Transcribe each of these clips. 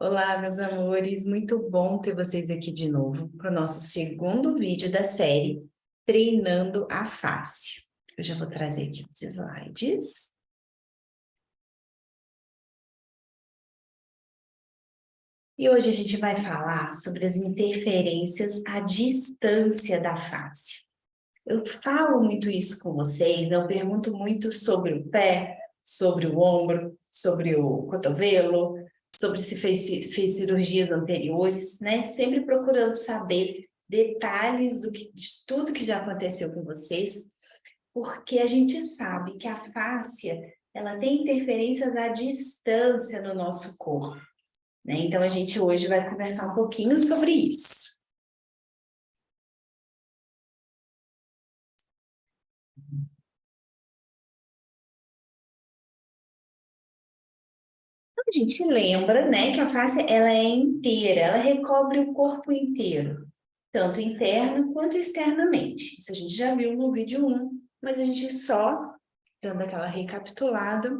Olá, meus amores, muito bom ter vocês aqui de novo para o nosso segundo vídeo da série Treinando a Face. Eu já vou trazer aqui os slides. E hoje a gente vai falar sobre as interferências à distância da face. Eu falo muito isso com vocês, eu pergunto muito sobre o pé, sobre o ombro, sobre o cotovelo, sobre se fez cirurgias anteriores, né? Sempre procurando saber detalhes de tudo que já aconteceu com vocês, porque a gente sabe que a fáscia, ela tem interferências à distância no nosso corpo, né? Então, a gente hoje vai conversar um pouquinho sobre isso. A gente lembra, né, que a face ela é inteira, ela recobre o corpo inteiro, tanto interno quanto externamente. Isso a gente já viu no vídeo 1, mas a gente só dando aquela recapitulada.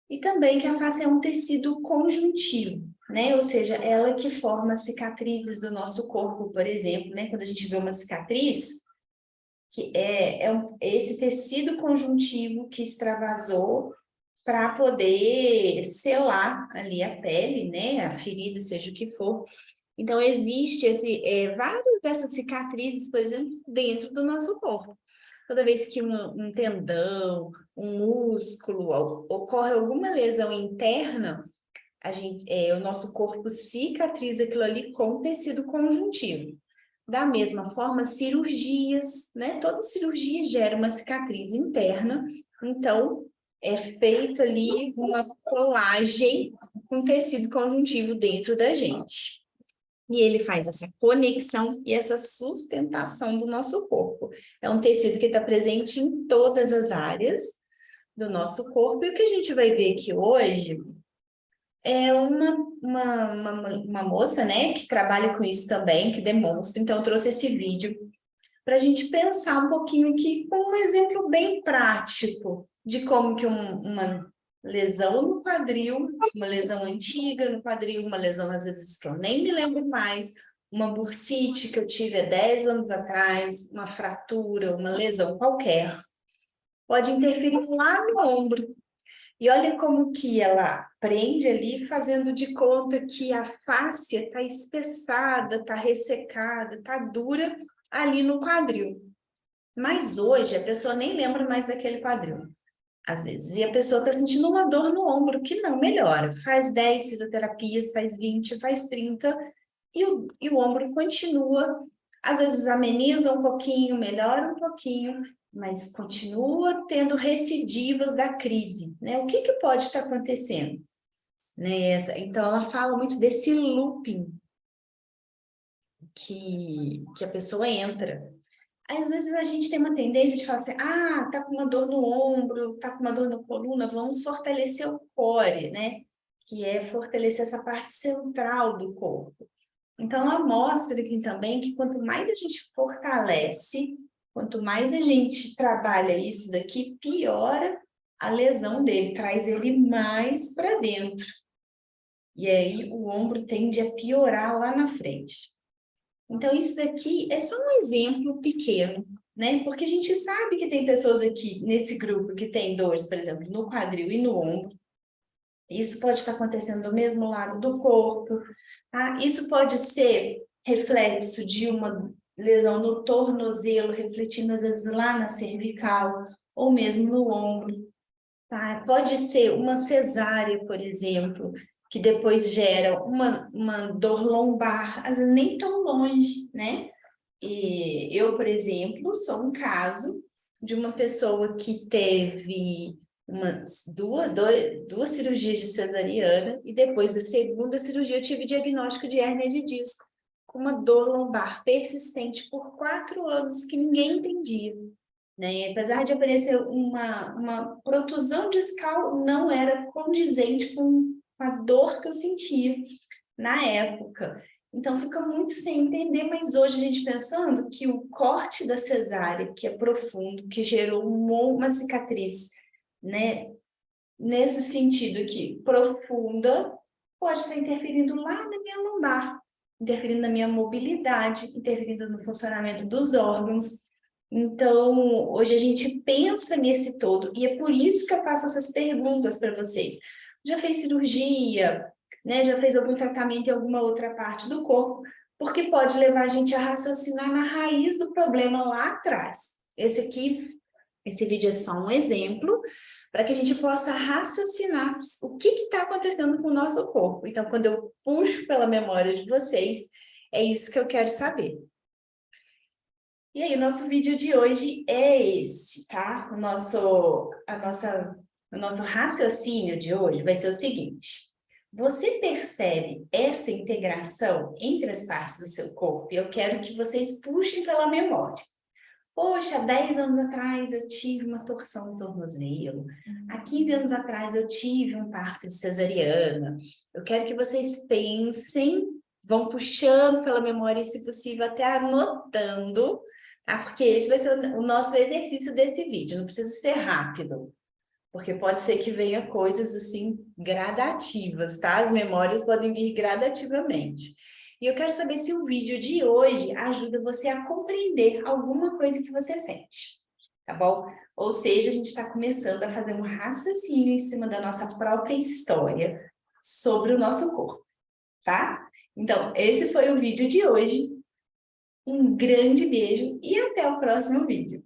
E também que a face é um tecido conjuntivo, né? Ou seja, ela que forma cicatrizes do nosso corpo, por exemplo, né? Quando a gente vê uma cicatriz, que esse tecido conjuntivo que extravasou para poder selar ali a pele, né, a ferida, seja o que for. Então, existe várias dessas cicatrizes, por exemplo, dentro do nosso corpo. Toda vez que um tendão, um músculo, ocorre alguma lesão interna, o nosso corpo cicatriza aquilo ali com tecido conjuntivo. Da mesma forma, cirurgias, né? Toda cirurgia gera uma cicatriz interna, então é feito ali uma colagem com tecido conjuntivo dentro da gente. E ele faz essa conexão e essa sustentação do nosso corpo. É um tecido que está presente em todas as áreas do nosso corpo. E o que a gente vai ver aqui hoje é uma moça, né, que trabalha com isso também, que demonstra. Então, eu trouxe esse vídeo para a gente pensar um pouquinho aqui com um exemplo bem prático de como que uma lesão no quadril, uma lesão antiga no quadril, uma lesão às vezes que eu nem me lembro mais, uma bursite que eu tive há 10 anos atrás, uma fratura, uma lesão qualquer, pode interferir lá no ombro. E olha como que ela prende ali, fazendo de conta que a fáscia está espessada, está ressecada, está dura ali no quadril. Mas hoje a pessoa nem lembra mais daquele quadril, às vezes. E a pessoa está sentindo uma dor no ombro que não melhora. Faz 10 fisioterapias, faz 20, faz 30, e o ombro continua, às vezes ameniza um pouquinho, melhora um pouquinho, mas continua tendo recidivas da crise, né? O que pode estar acontecendo? Né? Então, ela fala muito desse looping que a pessoa entra. Às vezes a gente tem uma tendência de falar assim, tá com uma dor no ombro, tá com uma dor na coluna, vamos fortalecer o core, né? Que é fortalecer essa parte central do corpo. Então, ela mostra aqui também que quanto mais a gente fortalece, quanto mais a gente trabalha isso daqui, piora a lesão dele, traz ele mais para dentro. E aí o ombro tende a piorar lá na frente. Então, isso daqui é só um exemplo pequeno, né? Porque a gente sabe que tem pessoas aqui nesse grupo que tem dores, por exemplo, no quadril e no ombro. Isso pode estar acontecendo do mesmo lado do corpo, tá? Isso pode ser reflexo de uma lesão no tornozelo, refletindo às vezes lá na cervical, ou mesmo no ombro, tá? Pode ser uma cesárea, por exemplo, que depois gera uma dor lombar, às vezes nem tão longe, né? E eu, por exemplo, sou um caso de uma pessoa que teve duas cirurgias de cesariana e depois da segunda cirurgia eu tive diagnóstico de hérnia de disco, com uma dor lombar persistente por 4 anos que ninguém entendia. Né? Apesar de aparecer uma protusão discal, não era condizente com a dor que eu sentia na época. Então, fica muito sem entender, mas hoje a gente pensando que o corte da cesárea, que é profundo, que gerou uma cicatriz, né, nesse sentido aqui, profunda, pode estar interferindo lá na minha lombar, interferindo na minha mobilidade, interferindo no funcionamento dos órgãos. Então, hoje a gente pensa nesse todo, e é por isso que eu faço essas perguntas para vocês. Já fez cirurgia, né? Já fez algum tratamento em alguma outra parte do corpo? Porque pode levar a gente a raciocinar na raiz do problema lá atrás. Esse vídeo é só um exemplo para que a gente possa raciocinar o que está acontecendo com o nosso corpo. Então, quando eu puxo pela memória de vocês, é isso que eu quero saber. E aí, o nosso vídeo de hoje é esse, tá? O nosso raciocínio de hoje vai ser o seguinte. Você percebe essa integração entre as partes do seu corpo? E eu quero que vocês puxem pela memória. Poxa, 10 anos atrás eu tive uma torção no tornozelo. Há 15 anos atrás eu tive um parto de cesariana. Eu quero que vocês pensem, vão puxando pela memória e, se possível, até anotando, tá? Porque esse vai ser o nosso exercício desse vídeo. Não precisa ser rápido, porque pode ser que venha coisas assim gradativas, tá? As memórias podem vir gradativamente. E eu quero saber se o vídeo de hoje ajuda você a compreender alguma coisa que você sente, tá bom? Ou seja, a gente está começando a fazer um raciocínio em cima da nossa própria história sobre o nosso corpo, tá? Então, esse foi o vídeo de hoje. Um grande beijo e até o próximo vídeo.